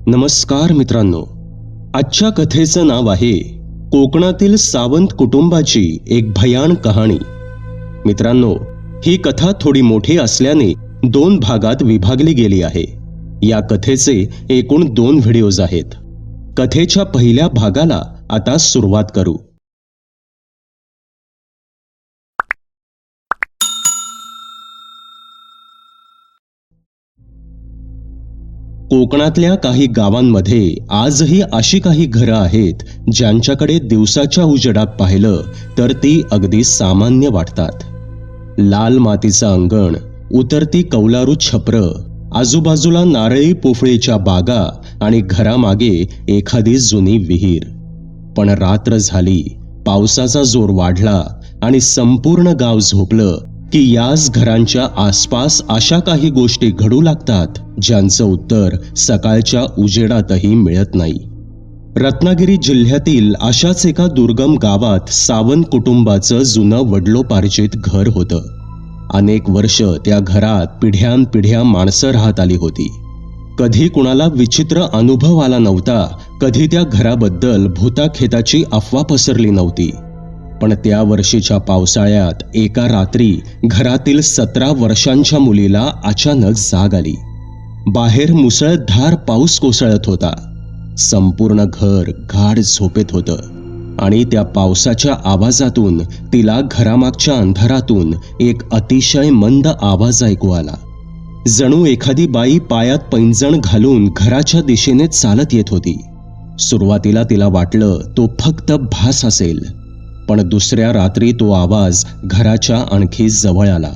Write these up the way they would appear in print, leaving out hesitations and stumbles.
नमस्कार मित्रांनो, आजच्या कथेचं नाव आहे कोकणातील सावंत कुटुंबाची एक भयान कहाणी। मित्रांनो, ही कथा थोडी मोठी असल्याने 2 भागात विभागली गेली आहे। या कथेचे एकूण 2 व्हिडिओज आहेत। कथेच्या पहिल्या भागाला आता सुरुवात करू। कोकणातल्या काही गावांमध्ये आजही अशी काही घरं आहेत ज्यांच्याकडे दिवसाच्या उजेडात पाहिलं तर ती अगदी सामान्य वाटतात। लाल मातीचं अंगण, उतरती कौलारू छपरं, आजूबाजूला नारळी पोफळीच्या बागा आणि घरामागे एखादी जुनी विहीर। पण रात्र झाली, पावसाचा जोर वाढला आणि संपूर्ण गाव झोपलं की याच घरांच्या आसपास अशा काही गोष्टी घडू लागतात ज्यांचं उत्तर सकाळच्या उजेडातही मिळत नाही। रत्नागिरी जिल्ह्यातील अशाच एका दुर्गम गावात सावंत कुटुंबाचं जुनं वडलोपार्जित घर होतं। अनेक वर्ष त्या घरात पिढ्यानपिढ्या माणसं राहत आली होती। कधी कुणाला विचित्र अनुभव आला नव्हता, कधी त्या घराबद्दल भूताखेताची अफवा पसरली नव्हती। पण त्या वर्षीच्या पावसाळ्यात एका रात्री घरातील 17 वर्षांच्या मुलीला अचानक जाग आली। बाहेर मुसळधार पाऊस कोसळत होता। संपूर्ण घर गाढ झोपेत होतं आणि त्या पावसाच्या आवाजातून तिला घरामागच्या अंधारातून एक अतिशय मंद आवाज ऐकू आला। जणू एखादी बाई पायात पैंजण घालून घराच्या दिशेने चालत येत होती। सुरुवातीला तिला वाटलं तो फक्त भास असेल, पण दुसऱ्या रात्री तो आवाज घराच्या आणखी जवळ आला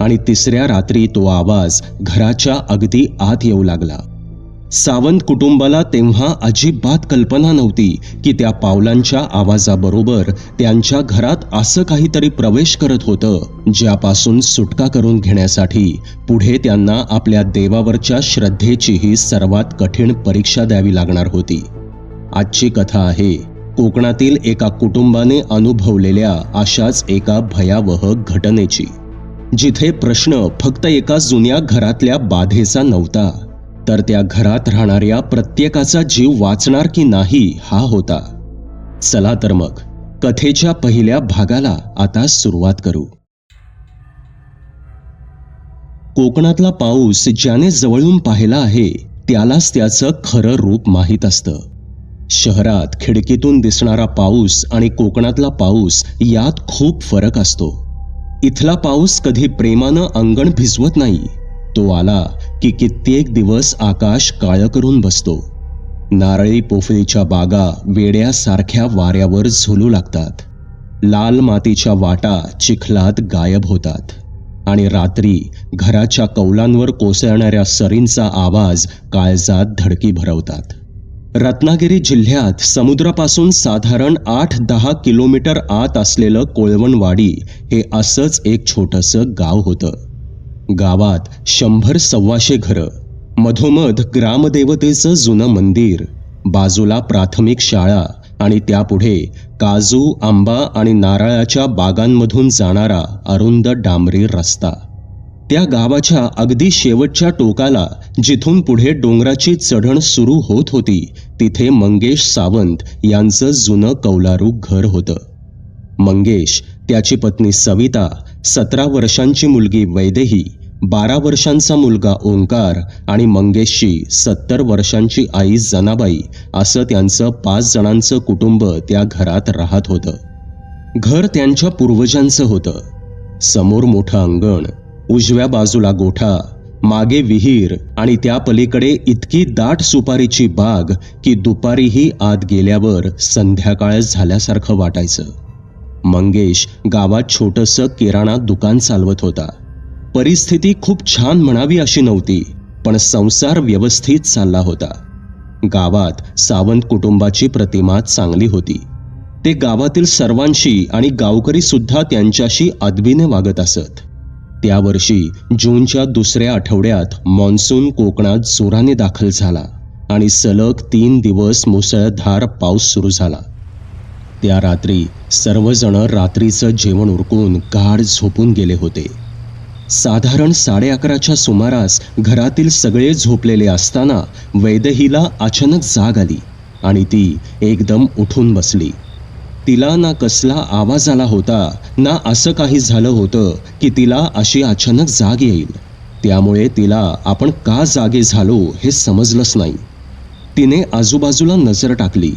आणि तिसऱ्या रात्री तो आवाज घराच्या अगदी आत येऊ लागला। सावंत कुटुंबाला तेव्हा अजिबात कल्पना नव्हती की त्या पावलांच्या आवाजाबरोबर त्यांच्या घरात असं काहीतरी प्रवेश करत होतं ज्यापासून सुटका करून घेण्यासाठी पुढे त्यांना आपल्या देवावरच्या श्रद्धेचीही सर्वात कठीण परीक्षा द्यावी लागणार होती। आजची कथा आहे कोकणातील एका कुटुंबाने अनुभवलेल्या अशाच एका भयावह घटनेची, जिथे प्रश्न फक्त एका जुन्या घरातल्या बाधेचा नव्हता, तर त्या घरात राहणाऱ्या प्रत्येकाचा जीव वाचणार की नाही हा होता। चला तर मग कथेच्या पहिल्या भागाला आता सुरुवात करू। कोकणातला पाऊस ज्याने जवळून पाहिला आहे त्यालाच त्याचं खरं रूप माहीत असतं। शहरात खिडकीतून दिसणारा पाऊस आणि कोकणातला पाऊस यात खूप फरक असतो। इथला पाऊस कधी प्रेमानं अंगण भिजवत नाही, तो आला की कित्येक दिवस आकाश काळं करून बसतो। नारळी पोफळीच्या बागा वेड्यासारख्या वाऱ्यावर झुलू लागतात। लाल मातीच्या वाटा चिखलात गायब होतात आणि रात्री घराच्या कौलांवर कोसळणाऱ्या सरींचा आवाज काळजात धडकी भरवतात। रत्नागिरी जिल्ह्यात समुद्रापासून साधारण 8-10 किलोमीटर आत असलेलं कोळवणवाडी हे असंच एक छोटंसं गाव होतं। गावात 100-125 घरं, मधोमध ग्रामदेवतेचं जुनं मंदिर, बाजूला प्राथमिक शाळा आणि त्यापुढे काजू, आंबा आणि नारळाच्या बागांमधून जाणारा अरुंद डांबरी रस्ता। त्या गावाच्या अगदी शेवटच्या टोकाला जिथून पुढे डोंगराची चढण सुरू होत होती तिथे मंगेश सावंत यांचं जुनं कौलारू घर होतं। मंगेश, त्याची पत्नी सविता, 17 वर्षांची मुलगी वैदेही, 12 वर्षांचा मुलगा ओंकार आणि मंगेशची 70 वर्षांची आई जनाबाई असं त्यांचं 5 जणांचं कुटुंब त्या घरात राहत होतं। घर त्यांच्या पूर्वजांचं होतं। समोर मोठं अंगण, उजव्या बाजूला गोठा, मागे विहीर आणि त्या पलीकडे इतकी दाट सुपारीची बाग की दुपारीही आत गेल्यावर संध्याकाळ झाल्यासारखं वाटायचं। मंगेश गावात छोटंसं किराणा दुकान चालवत होता। परिस्थिती खूप छान म्हणावी अशी नव्हती, पण संसार व्यवस्थित चालला होता। गावात सावंत कुटुंबाची प्रतिमा चांगली होती। ते गावातील सर्वांशी आणि गावकरी सुद्धा त्यांच्याशी अदबीने वागत असत। त्या वर्षी जूनच्या दुसऱ्या आठवड्यात मॉन्सून कोकणात जोराने दाखल झाला आणि सलग 3 दिवस मुसळधार पाऊस सुरू झाला। त्या रात्री सर्वजण रात्रीचं जेवण उरकून गाढ झोपून गेले होते। साधारण 11:30च्या सुमारास घरातील सगळे झोपलेले असताना वैदेहीला अचानक जाग आली आणि ती एकदम उठून बसली. तिला ना कसला आवाज आला होता, ना असं काही झालं होतं की तिला अशी अचानक जाग येईल. त्यामुळे तिला आपण का जागे झालो हे समजलंच नाही. तिने आजूबाजूला नजर टाकली.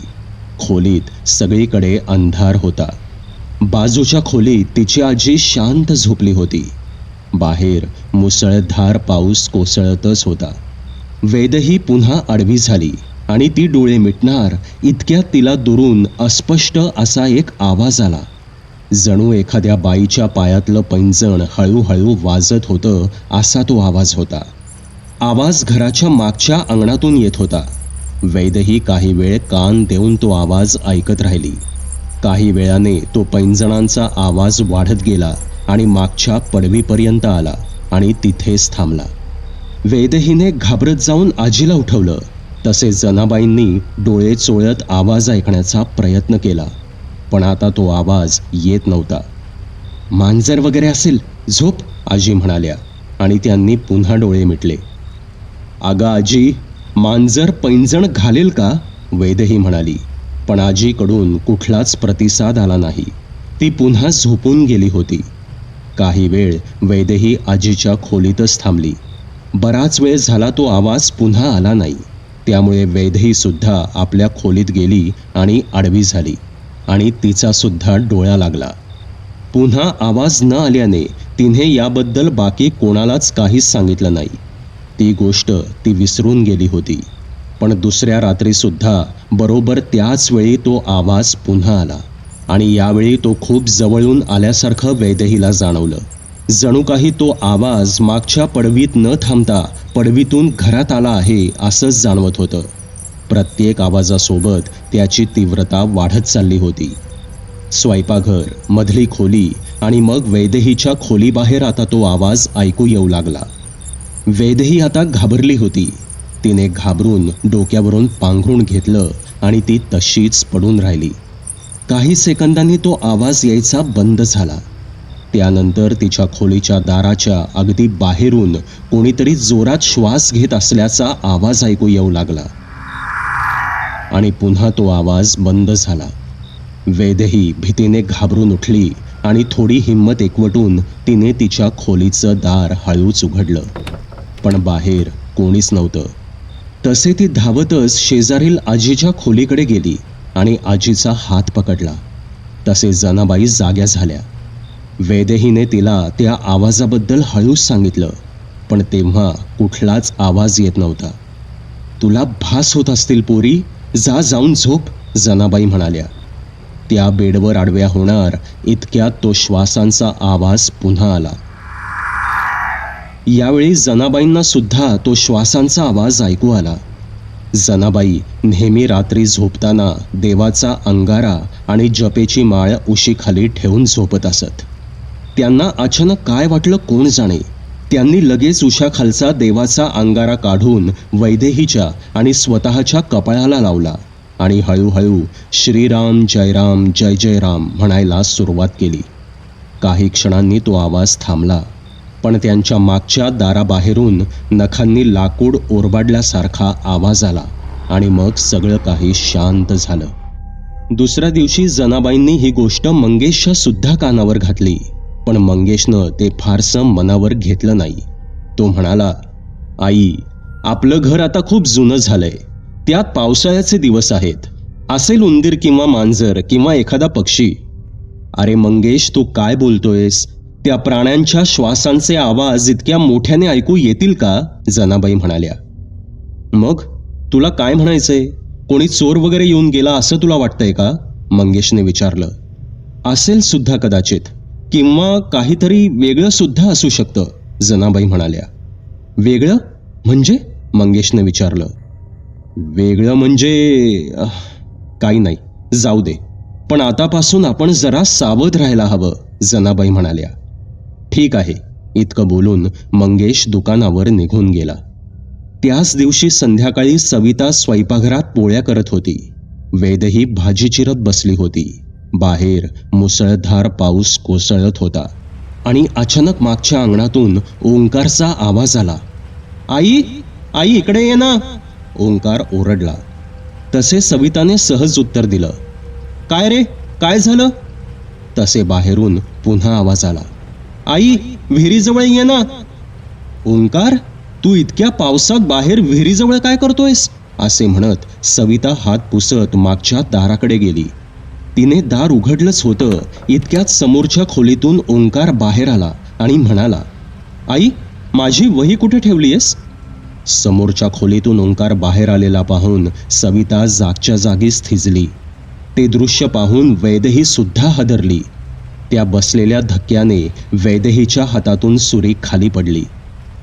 खोलीत सगळीकडे अंधार होता. बाजूच्या खोलीत तिची आजी शांत झोपली होती. बाहेर मुसळधार पाऊस कोसळतच होता. वेदही पुन्हा आडवी झाली आणि ती डोळे मिटणार इतक्यात तिला दुरून अस्पष्ट असा एक आवाज आला. जणू एखाद्या बाईच्या पायातलं पैंजण हळूहळू वाजत होतं असा तो आवाज होता. आवाज घराच्या मागच्या अंगणातून येत होता. वैदही काही वेळ कान देऊन तो आवाज ऐकत राहिली. काही वेळाने तो पैंजणांचा आवाज वाढत गेला आणि मागच्या पडवीपर्यंत आला आणि तिथेच थांबला. वैदेहीने घाबरत जाऊन आजीला उठवलं. तसे जनाबाईंनी डोळे चोळत आवाज ऐकण्याचा प्रयत्न केला, पण आता तो आवाज येत नव्हता. मांजर वगैरे असेल, झोप, आजी म्हणाल्या आणि त्यांनी पुन्हा डोळे मिटले. अगं आजी, मांजर पैंजण घालेल का? वैदेही म्हणाली, पण आजीकडून कुठलाच प्रतिसाद आला नाही. ती पुन्हा झोपून गेली होती. काही वेळ वैदेही आजीच्या खोलीतच थांबली. बराच वेळ झाला तो आवाज पुन्हा आला नाही. त्यामुळे वैदेही सुद्धा आपल्या खोलीत गेली आणि आडवी झाली आणि तिचा सुद्धा डोळा लागला. पुन्हा आवाज न आल्याने तिने याबद्दल बाकी कोणालाच काहीच सांगितलं नाही. ती गोष्ट ती विसरून गेली होती. पण दुसऱ्या रात्रीसुद्धा बरोबर त्याच वेळी तो आवाज पुन्हा आला आणि यावेळी तो खूप जवळून आल्यासारखं वैदेहीला जाणवलं. जणू काही तो आवाज मागच्या पडवीत न थांबता पडवीतून घरात आला आहे असंच जाणवत होतं. प्रत्येक आवाजासोबत त्याची तीव्रता वाढत चालली होती. स्वयंपाकघर, मधली खोली आणि मग वैदेहीच्या खोलीबाहेर आता तो आवाज ऐकू येऊ लागला. वैदेही आता घाबरली होती. तिने घाबरून डोक्यावरून पांघरून घेतलं आणि ती तशीच पडून राहिली. काही सेकंदांनी तो आवाज यायचा बंद झाला. त्यानंतर तिच्या खोलीच्या दाराच्या अगदी बाहेरून कोणीतरी जोरात श्वास घेत असल्याचा आवाज ऐकू येऊ लागला आणि पुन्हा तो आवाज बंद झाला. वैदेही भीतीने घाबरून उठली आणि थोडी हिंमत एकवटून तिने तिच्या खोलीचं दार हळूच उघडलं, पण बाहेर कोणीच नव्हतं. तसे ती धावतच शेजारील आजीच्या खोलीकडे गेली आणि आजीचा हात पकडला. तसे जनाबाई जाग्या झाल्या. वैदेहीने तिला त्या आवाजाबद्दल हळूच सांगितलं, पण तेव्हा कुठलाच आवाज येत नव्हता. तुला भास होत असतील पोरी, जा जाऊन झोप, जनाबाई म्हणाल्या. त्या बेडवर आडव्या होणार इतक्यात तो श्वासांचा आवाज पुन्हा आला. यावेळी जनाबाईंना सुद्धा तो श्वासांचा आवाज ऐकू आला. जनाबाई नेहमी रात्री झोपताना देवाचा अंगारा आणि जपेची माळ उशीखाली ठेवून झोपत असत. त्यांना अचानक काय वाटलं कोण जाणे. त्यांनी लगेच उशाखालचा देवाचा अंगारा काढून वैदेहीच्या आणि स्वतःच्या कपाळाला लावला आणि हळूहळू श्रीराम जयराम जय जय राम म्हणायला सुरुवात केली. काही क्षणांनी तो आवाज थांबला, पण त्यांच्या मागच्या दाराबाहेरून नखांनी लाकूड ओरबाडल्यासारखा आवाज आला आणि मग सगळं काही शांत झालं. दुसऱ्या दिवशी जनाबाईंनी ही गोष्ट मंगेशच्या सुद्धा कानावर घातली, पण मंगेशनं ते फारसं मनावर घेतलं नाही. तो म्हणाला, आई, आपलं घर आता खूप जुनं झालंय. त्यात पावसाळ्याचे दिवस आहेत. असेल उंदीर किंवा मांजर किंवा एखादा पक्षी. अरे मंगेश, तू काय बोलतोयस? त्या प्राण्यांच्या श्वासांचे आवाज इतक्या मोठ्याने ऐकू येतील का? जनाबाई म्हणाल्या. मग तुला काय म्हणायचंय? कोणी चोर वगैरे येऊन गेला असं तुला वाटतंय का? मंगेशने विचारलं. असेल सुद्धा कदाचित, किंवा काहीतरी वेगळं सुद्धा असू शकतं, जनाबाई म्हणाल्या. वेगळं म्हणजे? मंगेशने विचारलं. वेगळं म्हणजे काही नाही, जाऊ दे. पण आतापासून आपण जरा सावध राहायला हवं, जनाबाई म्हणाल्या. ठीक आहे, इतकं बोलून मंगेश दुकानावर निघून गेला. त्याच दिवशी संध्याकाळी सविता स्वयंपाकघरात पोळ्या करत होती. वेदही भाजी चिरत बसली होती. बाहेर मुसळधार पाऊस कोसळत होता. आणि अचानक मागच्या अंगणातून ओंकारचा आवाज आला. आई, आई इकडे ये ना. ओंकार ओरडला. तसे सविताने सहज उत्तर दिलं. काय रे, काय झालं? तसे बाहेरून पुन्हा आवाज आला. आई, विहिरीजवळ ये ना. ओंकार, तू इतक्या पावसात बाहेर विहिरीजवळ काय करतोयस? असे म्हणत सविता हात पुसत मागच्या दाराकडे गेली. तिने दार उघडलंच होतं इतक्यात समोरच्या खोलीतून ओंकार बाहेर आला आणि म्हणाला, आई, माझी वही कुठे ठेवलीयस? समोरच्या खोलीतून ओंकार बाहेर आलेला पाहून सविता जागच्या जागीच थिजली. ते दृश्य पाहून वैदेही सुद्धा हादरली. त्या बसलेल्या धक्क्याने वैदेहीच्या हातातून सुरी खाली पडली.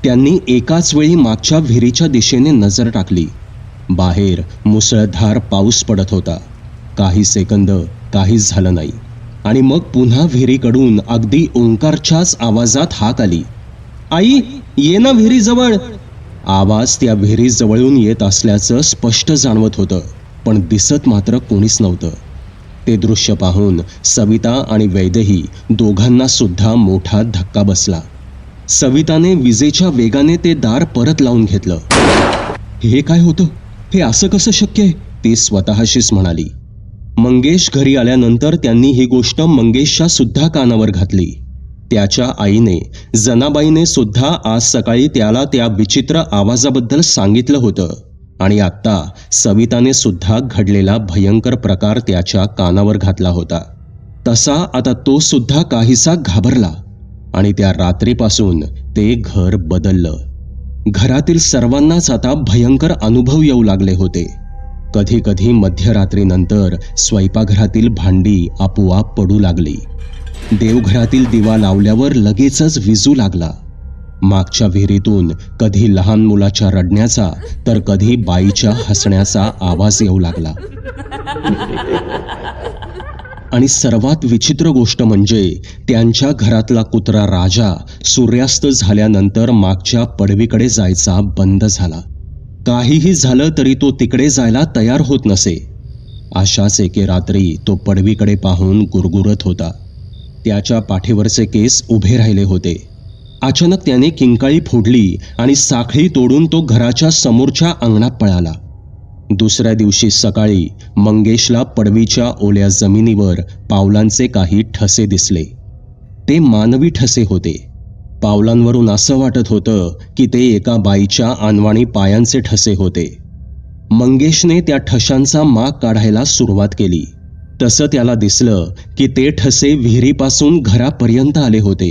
त्यांनी एकाच वेळी मागच्या विहिरीच्या दिशेने नजर टाकली. बाहेर मुसळधार पाऊस पडत होता. काही सेकंद काहीच झालं नाही आणि मग पुन्हा विहिरीकडून अगदी ओंकारच्याच आवाजात हाक आली. आई, ये ना विहिरीजवळ. आवाज त्या विहिरीजवळून येत असल्याचं स्पष्ट जाणवत होतं, पण दिसत मात्र कोणीच नव्हतं. ते दृश्य पाहून सविता आणि वैदेही दोघांना सुद्धा मोठा धक्का बसला. सविताने विजेच्या वेगाने ते दार परत लावून घेतलं. हे काय होतं? हे असं कसं शक्य आहे? ती स्वतःशीच म्हणाली. मंगेश घरी आल्यानंतर त्यांनी ही गोष्ट मंगेशच्या सुद्धा कानावर घातली. त्याच्या आईने, जनाबाईने सुद्धा आज सकाळी त्याला त्या विचित्र आवाजाबद्दल सांगितलं होतं आणि आत्ता सविताने सुद्धा घडलेला भयंकर प्रकार त्याच्या कानावर घातला होता. तसा आता तो सुद्धा काहीसा घाबरला आणि त्या रात्रीपासून ते घर बदललं. घरातील सर्वांनाच आता भयंकर अनुभव येऊ लागले होते. कधी कधी मध्यरात्रीनंतर स्वयंपाकघरातील भांडी आपोआप पडू लागली. देवघरातील दिवा लावल्यावर लगेचच विजू लागला. मागच्या विहिरीतून कधी लहान मुलाच्या रडण्याचा तर कधी बाईच्या हसण्याचा आवाज येऊ लागला. आणि सर्वात विचित्र गोष्ट म्हणजे त्यांच्या घरातला कुत्रा राजा सूर्यास्त झाल्यानंतर मागच्या पडवीकडे जायचा बंद झाला. काहीही झालं तरी तो तिकडे जायला तयार होत नसे. अशाच एके रात्री तो पडवीकडे पाहून गुरगुरत होता. त्याच्या पाठीवरचे केस उभे राहिले होते. अचानक त्याने किंकाळी फोडली आणि साखळी तोडून तो घराच्या समोरच्या अंगणात पळाला. दुसऱ्या दिवशी सकाळी मंगेशला पडवीच्या ओल्या जमिनीवर पावलांचे काही ठसे दिसले. ते मानवी ठसे होते. पावलांवरून असं वाटत होतं की ते एका बाईच्या अनवाणी पायांचे ठसे होते. मंगेशने त्या ठशांचा माग काढायला सुरुवात केली. तसं त्याला दिसलं की ते ठसे विहिरीपासून घरापर्यंत आले होते,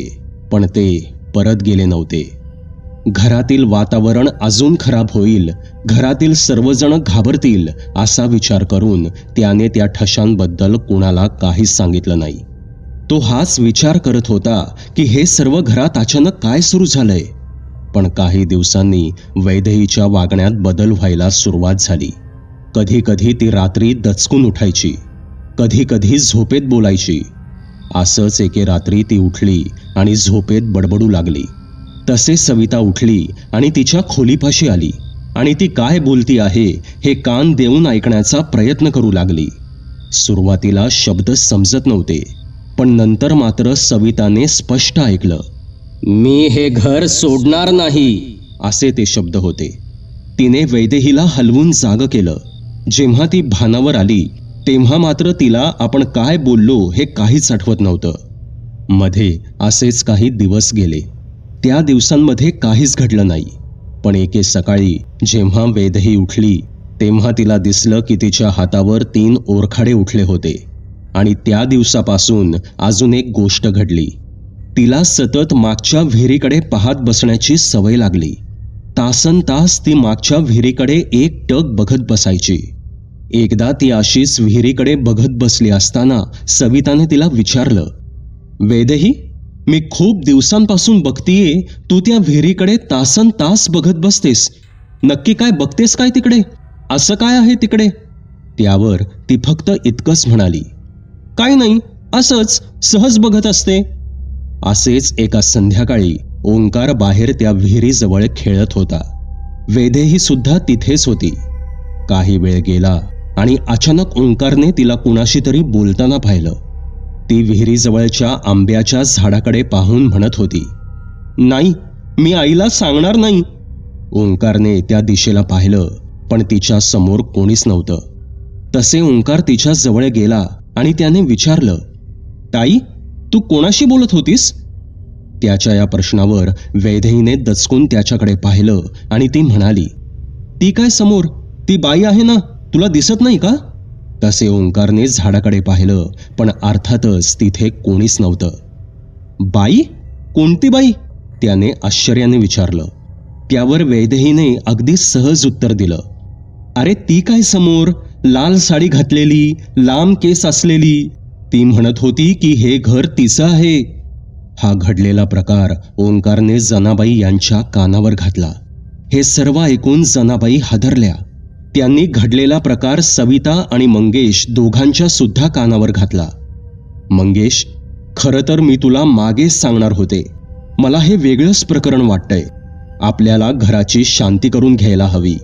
पण ते परत गेले नव्हते. घरातील वातावरण अजून खराब होईल, घरातील सर्वजण घाबरतील असा विचार करून त्याने त्या ठशांबद्दल कुणाला काहीच सांगितलं नाही. तो हाच विचार करत होता की हे सर्व घरात अचानक काय सुरू झालंय. पण काही दिवसांनी वैदेहीच्या वागण्यात बदल व्हायला सुरुवात झाली. कधी कधी ती रात्री दचकून उठायची, कधी कधी झोपेत बोलायची. असंच एके रात्री ती उठली आणि झोपेत बडबडू लागली. तसे सविता उठली आणि तिच्या खोलीपाशी आली आणि ती काय बोलती आहे हे कान देऊन ऐकण्याचा प्रयत्न करू लागली. सुरुवातीला शब्द समजत नव्हते, पण नंतर मात्र सविताने स्पष्ट ऐकलं. मी हे घर सोडणार नाही, असे ते शब्द होते. तिने वैदेहीला हलवून जाग केलं. जेव्हा ती भानावर आली तेव्हा मात्र तिला आपण काय बोललो हे काहीच आठवत नव्हतं. मध्ये असेच काही दिवस गेले. त्या दिवसांमध्ये काहीच घडलं नाही. पण एके सकाळी जेव्हा वैदेही उठली तेव्हा तिला दिसलं की तिच्या हातावर 3 ओरखाडे उठले होते. आणि त्या दिवसापासून अजून एक गोष्ट घडली. तिला सतत मागच्या विहिरीकडे पाहत बसण्याची सवय लागली. तासनतास ती मागच्या विहिरीकडे एकटक बघत बसायची. एकदा ती अशीच विहिरीकडे बघत बसली असताना सविताने तिला विचारलं, वैदेही, मी खूप दिवसांपासून बघतीये तू त्या विहिरीकडे तासनतास बघत बसतेस. नक्की काय बघतेस काय तिकडे? असं काय आहे तिकडे? त्यावर ती फक्त इतकंच म्हणाली, काय नाही, असंच सहज बघत असते. असेच एका संध्याकाळी ओंकार बाहेर त्या विहिरीजवळ खेळत होता. वैदेही सुद्धा तिथेच होती. काही वेळ गेला आणि अचानक ओंकारने तिला कुणाशी तरी बोलताना पाहिलं. ती विहिरीजवळच्या आंब्याच्या झाडाकडे पाहून म्हणत होती, नाही, मी आईला सांगणार नाही. ओंकारने त्या दिशेला पाहिलं, पण तिच्या समोर कोणीच नव्हतं. तसे ओंकार तिच्या जवळ गेला आणि त्याने विचारलं, ताई, तू कोणाशी बोलत होतीस? त्याच्या या प्रश्नावर वैदेहीने दचकून त्याच्याकडे पाहिलं आणि ती म्हणाली, ती काय समोर, ती बाई आहे ना, तुला दिसत नाही का? तसे ओंकारने झाडाकडे पाहिलं, पण अर्थातच तिथे कोणीच नव्हतं. बाई? कोणती बाई? त्याने आश्चर्याने विचारलं. त्यावर वैदेहीने अगदी सहज उत्तर दिलं, अरे ती काय समोर, लाल साडी घातलेली, लांब केस असलेली. ती म्हणत होती की हे घर तिचं आहे. हा घडलेला प्रकार ओंकारने जनाबाई यांच्या कानावर घातला. हे सर्व ऐकून जनाबाई हादरल्या. त्यांनी घडलेला प्रकार सविता आणि मंगेश दोघांच्या सुद्धा कानावर घातला. मंगेश, खरं तर मी तुला मागेच सांगणार होते. मला हे वेगळंच प्रकरण वाटतंय. आपल्याला घराची शांती करून घ्यायला हवी.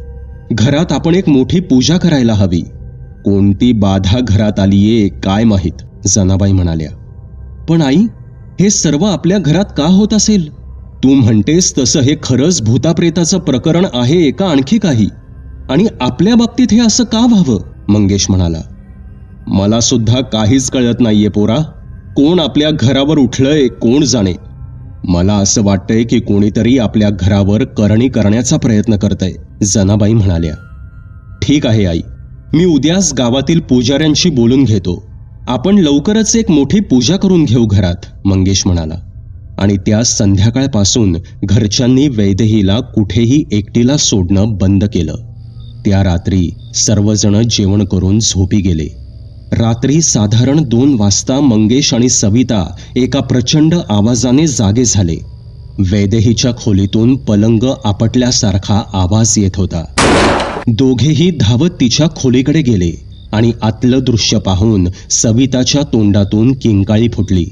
घरात आपण एक मोठी पूजा करायला हवी. कोणती बाधा घरात आलीये काय माहीत, जनाबाई म्हणाल्या. पण आई, हे सर्व आपल्या घरात का होत असेल? तू म्हणतेस तसं हे खरंच भूताप्रेताचं प्रकरण आहे का आणखी काही? आणि आपल्या बाबतीत हे असं का व्हावं? मंगेश म्हणाला. मला सुद्धा काहीच कळत नाहीये पोरा. कोण आपल्या घरावर उठलंय कोण जाणे. मला असं वाटतंय की कोणीतरी आपल्या घरावर करणी करण्याचा प्रयत्न करतंय, जनाबाई म्हणाल्या. ठीक आहे आई, मी उद्याच गावातील पुजाऱ्यांशी बोलून घेतो. आपण लवकरच एक मोठी पूजा करून घेऊ घरात, मंगेश म्हणाला. आणि त्या संध्याकाळपासून घरच्यांनी वैदेहीला कुठेही एकटीला सोडणं बंद केलं. त्या रात्री सर्वजण जेवण करून झोपी गेले. रात्री साधारण 2 वाजता मंगेश आणि सविता एका प्रचंड आवाजाने जागे झाले. वैदेहीच्या खोलीतून पलंग आपटल्यासारखा आवाज येत होता. दोघेही धावत तिच्या खोलीकडे गेले आणि आतलं दृश्य पाहून सविताच्या तोंडातून किंकाळी फुटली.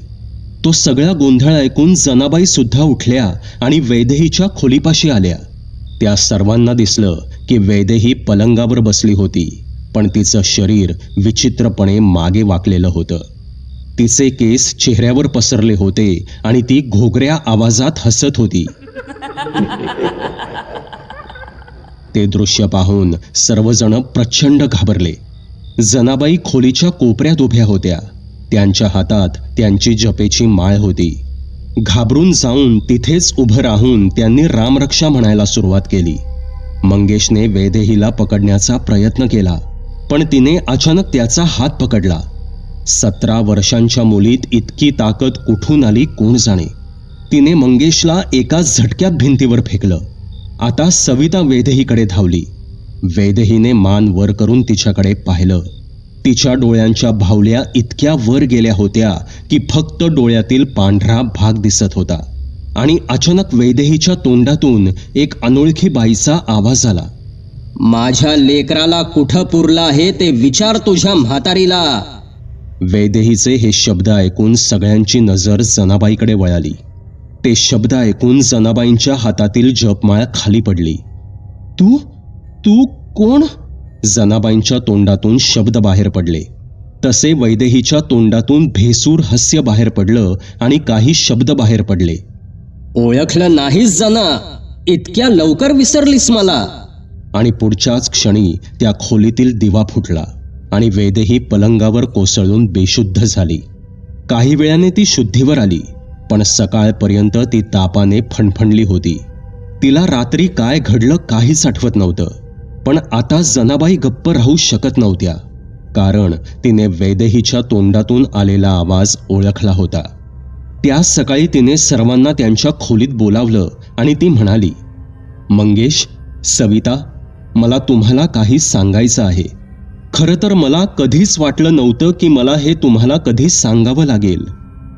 तो सगळा गोंधळ ऐकून जनाबाई सुद्धा उठल्या आणि वैदेहीच्या खोलीपाशी आल्या. त्या सर्वांना दिसलं की वैदेही पलंगावर बसली होती, पण तिचं शरीर विचित्रपणे मागे वाकलेलं होतं. तिचे केस चेहऱ्यावर पसरले होते आणि ती घोगऱ्या आवाजात हसत होती. ते दृश्य पाहून सर्वजण प्रचंड घाबरले. जनाबाई खोलीच्या कोपऱ्यात उभ्या होत्या. त्यांच्या हातात त्यांची जपेची माळ होती. घाबरून जाऊन तिथेच उभं राहून त्यांनी रामरक्षा म्हणायला सुरुवात केली. मंगेशने वैदेहीला पकडण्याचा प्रयत्न केला, पण तिने अचानक त्याचा हात पकडला. 17 वर्षांच्या मुलीत इतकी ताकद कुठून आली कोण जाणे. तिने मंगेशला एका झटक्यात भिंतीवर फेकलं. आता सविता वैदेहीकडे धावली. वैदेहीने मान वर करून तिच्याकडे पाहिलं. तिच्या डोळ्यांच्या भावल्या इतक्या वर गेल्या होत्या की फक्त डोळ्यातील पांढरा भाग दिसत होता. आणि अचानक वैदेहीच्या तोंडातून एक अनोळखी बाईचा आवाज आला. माझ्या लेकराला कुठं पुरलं आहे ते विचार तुझ्या म्हातारीला. वैदेहीचे हे शब्द ऐकून सगळ्यांची नजर जनाबाईकडे वळाली. ते शब्द ऐकून जनाबाईंच्या हातातील जपमाळ खाली पडली. तू तू कोण? जनाबाईंच्या तोंडातून शब्द बाहेर पडले. तसे वैदेहीच्या तोंडातून भेसूर हास्य बाहेर पडलं आणि काही शब्द बाहेर पडले. ओळखलं नाहीस जना? इतक्या लवकर विसरलीस मला? आणि पुढच्याच क्षणी त्या खोलीतील दिवा फुटला आणि वैदेही पलंगावर कोसळून बेशुद्ध झाली. काही वेळाने ती शुद्धीवर आली, पण सकाळपर्यंत ती तापाने फणफणली होती. तिला रात्री काय घडलं काहीच आठवत नव्हतं. पण आता जनाबाई गप्प राहू शकत नव्हत्या, कारण तिने वैदेहीच्या तोंडातून आलेला आवाज ओळखला होता. त्या सकाळी तिने सर्वांना त्यांच्या खोलीत बोलावलं आणि ती म्हणाली, मंगेश, सविता, मला तुम्हाला काही सांगायचं आहे. खरं तर मला कधीच वाटलं नव्हतं की मला हे तुम्हाला कधी सांगावं लागेल,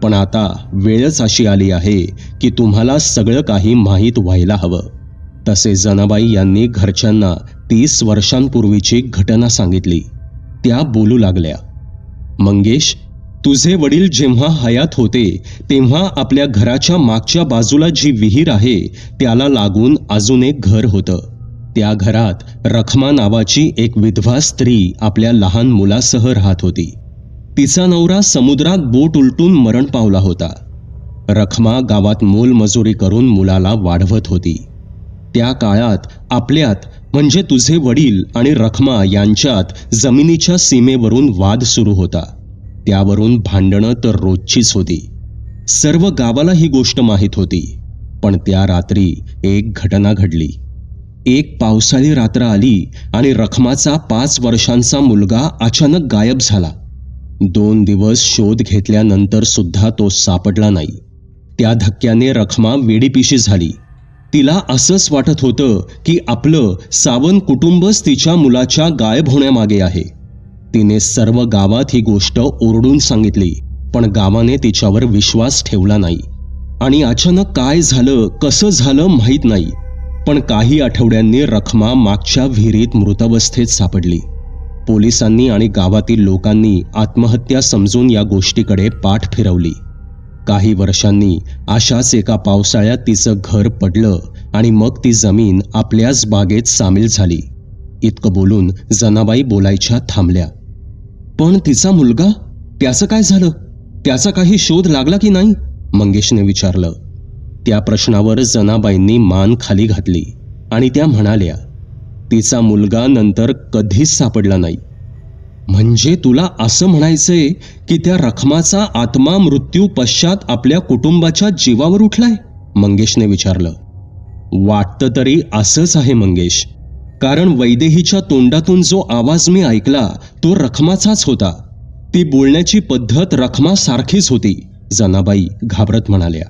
पण आता वेळच अशी आली आहे की तुम्हाला सगळं काही माहीत व्हायला हवं. तसे जनाबाई यांनी घरच्यांना 30 वर्षांपूर्वीची घटना सांगितली. त्या बोलू लागल्या. मंगेश, तुझे वडील जेव्हा हयात होते तेव्हा आपल्या घराच्या मागच्या बाजूला जी विहीर आहे त्याला लागून अजून एक घर होतं. त्या घरात रखमा नावाची एक विधवा स्त्री आपल्या लहान मुलासह राहत होती. तिचा नवरा समुद्रात बोट उलटून मरण पावला होता. रखमा गावात मोलमजुरी करून मुलाला वाढवत होती. त्या काळात आपल्यात म्हणजे तुझे वडील आणि रखमा यांच्यात जमिनीच्या सीमेवरून वाद सुरू होता. त्यावरून भांडणं तर रोजचीच होती. सर्व गावाला ही गोष्ट माहीत होती. पण त्या रात्री एक घटना घडली. एक पावसाळी रात्र आली आणि रखमाचा 5 वर्षांचा मुलगा अचानक गायब झाला. 2 दिवस शोध घेतल्यानंतर सुद्धा तो सापडला नाही. त्या धक्क्याने रखमा वेडीपिशी झाली. तिला असंच वाटत होतं की आपलं सावंत कुटुंबच तिच्या मुलाच्या गायब होण्यामागे आहे. तिने सर्व गावात ही गोष्ट ओरडून सांगितली, पण गावाने तिच्यावर विश्वास ठेवला नाही. आणि अचानक काय झालं, कसं झालं माहीत नाही, पण काही आठवड्यांनी रखमा मागच्या विहिरीत मृतावस्थेत सापडली. पोलिसांनी आणि गावातील लोकांनी आत्महत्या समजून या गोष्टीकडे पाठ फिरवली. काही वर्षांनी अशाच एका पावसाळ्यात तिचं घर पडलं आणि मग ती जमीन आपल्याच बागेत सामील झाली. इतकं बोलून जनाबाई बोलायच्या थांबल्या. पण तिचा मुलगा, त्याचं काय झालं? त्याचा काही शोध लागला की नाही? मंगेशने विचारलं. त्या प्रश्नावर जनाबाईंनी मान खाली घातली आणि त्या म्हणाल्या, तिचा मुलगा नंतर कधीच सापडला नाही. म्हणजे तुला असं म्हणायचंय की त्या रखमाचा आत्मा मृत्यू पश्चात आपल्या कुटुंबाच्या जीवावर उठलाय? मंगेशने विचारलं. वाटतं तरी असंच आहे मंगेश, कारण वैदेहीच्या तोंडातून जो आवाज मी ऐकला तो रखमाचाच होता. ती बोलण्याची पद्धत रखमासारखीच होती, जनाबाई घाबरत म्हणाल्या.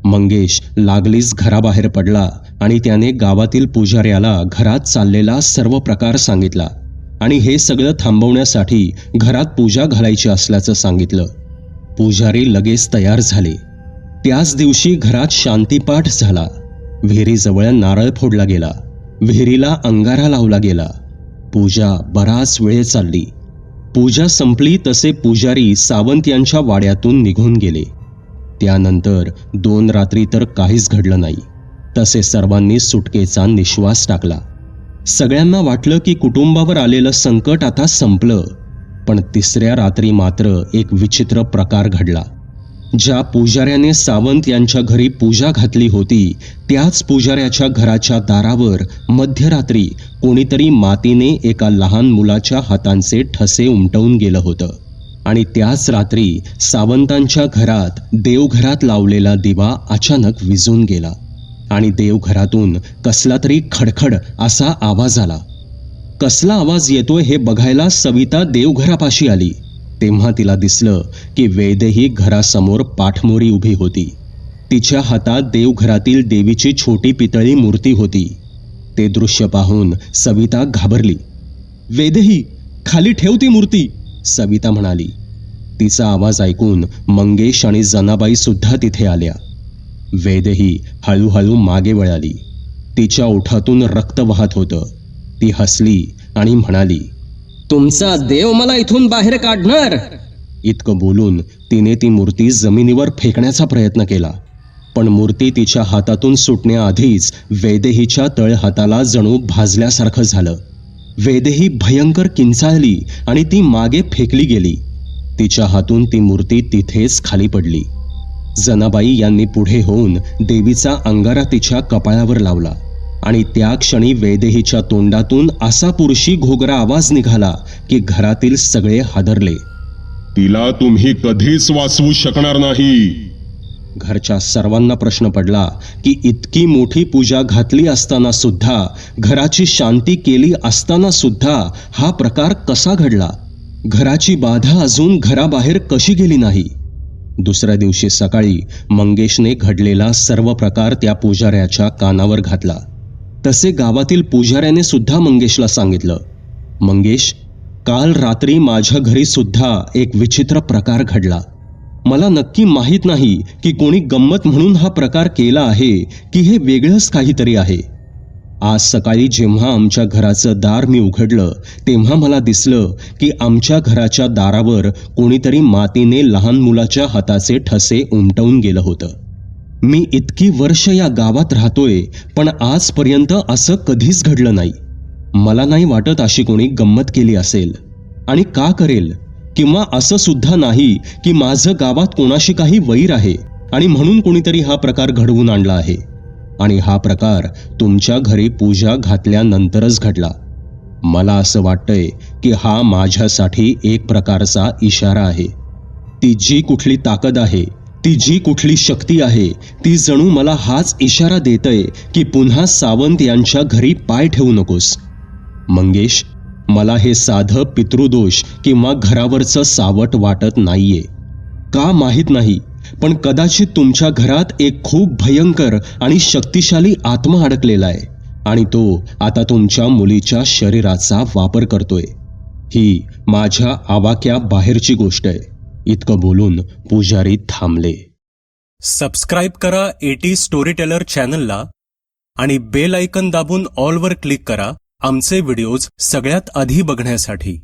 मंगेश लागलीच घराबाहेर पडला आणि त्याने गावातील पुजाऱ्याला घरात चाललेला सर्व प्रकार सांगितला आणि हे सगळं थांबवण्यासाठी घरात पूजा घालायची असल्याचं सांगितलं. पुजारी लगेच तयार झाले. त्याच दिवशी घरात शांतीपाठ झाला. विहिरीजवळ नारळ फोडला गेला. विहिरीला अंगारा लावला गेला. पूजा बराच वेळ चालली. पूजा संपली तसे पुजारी सावंत यांच्या वाड्यातून निघून गेले. त्यानंतर 2 रात्री तर काहीच घडलं नाही. तसे सर्वांनी सुटकेचा निश्वास टाकला. सगळ्यांना वाटलं की कुटुंबावर आलेलं संकट आता संपलं. पण 3ऱ्या रात्री मात्र एक विचित्र प्रकार घडला. ज्या पुजाऱ्याने सावंत यांच्या घरी पूजा घातली होती त्याच पुजाऱ्याच्या घराच्या दारावर मध्यरात्री कोणीतरी मातीने एका लहान मुलाच्या हातांचे ठसे उमटवून गेलं होतं. आणि त्याच रात्री सावंतांच्या घरात देवघरात लावलेला दिवा अचानक विझून गेला आणि देवघरातून कसला तरी खडखड असा आवाज आला. कसला आवाज येतोय हे बघायला सविता देवघरापाशी आली. तेव्हा तिला दिसलं की वैदेही घरासमोर पाठमोरी उभी होती. तिच्या हातात देवघरातील देवीची छोटी पितळी मूर्ती होती. ते दृश्य पाहून सविता घाबरली. वैदेही, खाली ठेव ती मूर्ती, सविता म्हणाली. तिचा आवाज ऐकून मंगेश आणि जनाबाई सुद्धा तिथे आल्या. वैदेही हळूहळू मागे वळाली. तिच्या ओठातून रक्त वाहत होतं. ती हसली आणि म्हणाली, तुमचा देव मला इथून बाहेर काढणार. इतकं बोलून तिने ती मूर्ती जमिनीवर फेकण्याचा प्रयत्न केला. पण मूर्ती तिच्या हातातून सुटण्याआधीच वैदेहीच्या तळहाताला जणू भाजल्यासारखं झालं. वैदेही भयंकर किंचाळली आणि ती मागे फेकली गेली. तिच्या हातून ती मूर्ती तिथेच खाली पडली. जनाबाई यांनी पुढे होऊन देवीचा अंगारा तिच्या कपाळावर लावला आणि त्या क्षणी वैदेहीच्या तोंडातून असा पुरुषी घोगरा आवाज निघाला की घरातील सगळे हादरले. तिला तुम्ही कधीच वाचवू शकणार नाही. घरच्या सर्वांना प्रश्न पडला की इतकी मोठी पूजा घातली असताना सुद्धा, घराची शांती केली असताना सुद्धा हा प्रकार कसा घडला? घराची बाधा अजून घराबाहेर कशी गेली नाही? 2ऱ्या दिवशी सकाळी मंगेशने घडलेला सर्व प्रकार त्या पुजाऱ्याच्या कानावर घातला. तसे गावातील पुजाऱ्याने सुद्धा मंगेशला सांगितलं. मंगेश, काल रात्री माझ्या घरी सुद्धा एक विचित्र प्रकार घडला. मला नक्की माहीत नाही की कोणी गंमत म्हणून हा प्रकार केला आहे की हे वेगळंच काहीतरी आहे. आज सकाळी जेव्हा आमच्या घराचं दार मी उघडलं तेव्हा मला दिसलं की आमच्या घराच्या दारावर कोणीतरी मातीने लहान मुलाच्या हाताचे ठसे उमटवून गेलं होतं. मी इतकी वर्ष या गावात राहतोय पण आजपर्यंत असं कधीच घडलं नाही. मला नाही वाटत अशी कोणी गंमत केली असेल. आणि का करेल? किंवा असं सुद्धा नाही की माझं गावात कोणाशी काही वैर आहे आणि म्हणून कोणीतरी हा प्रकार घडवून आणला आहे. आणि हा प्रकार तुमच्या घरी पूजा घातल्यानंतरच घडला. मला असं वाटतंय की हा माझ्यासाठी एक प्रकारचा इशारा आहे. ती जी कुठली ताकद आहे, ती जी कुठली शक्ती आहे, ती जणू मला हाच इशारा देतय की पुन्हा सावंत यांच्या घरी पाय ठेवू नकोस. मंगेश, मला हे साधं पितृदोष किंवा घरावरचं सावट वाटत नाहीये. का माहीत नाही, पण कदाचित तुमच्या घरात एक खूप भयंकर आणि शक्तिशाली आत्मा अडकलेला आहे आणि तो आता तुमच्या मुलीच्या शरीराचा वापर करतोय. ही माझ्या आवाक्या बाहेरची गोष्ट आहे. इतकं बोलून पुजारी थांबले. सबस्क्राईब करा एटी स्टोरी टेलर चॅनलला आणि बेल आयकन दाबून ऑलवर क्लिक करा आमचे व्हिडिओज सगळ्यात आधी बघण्यासाठी.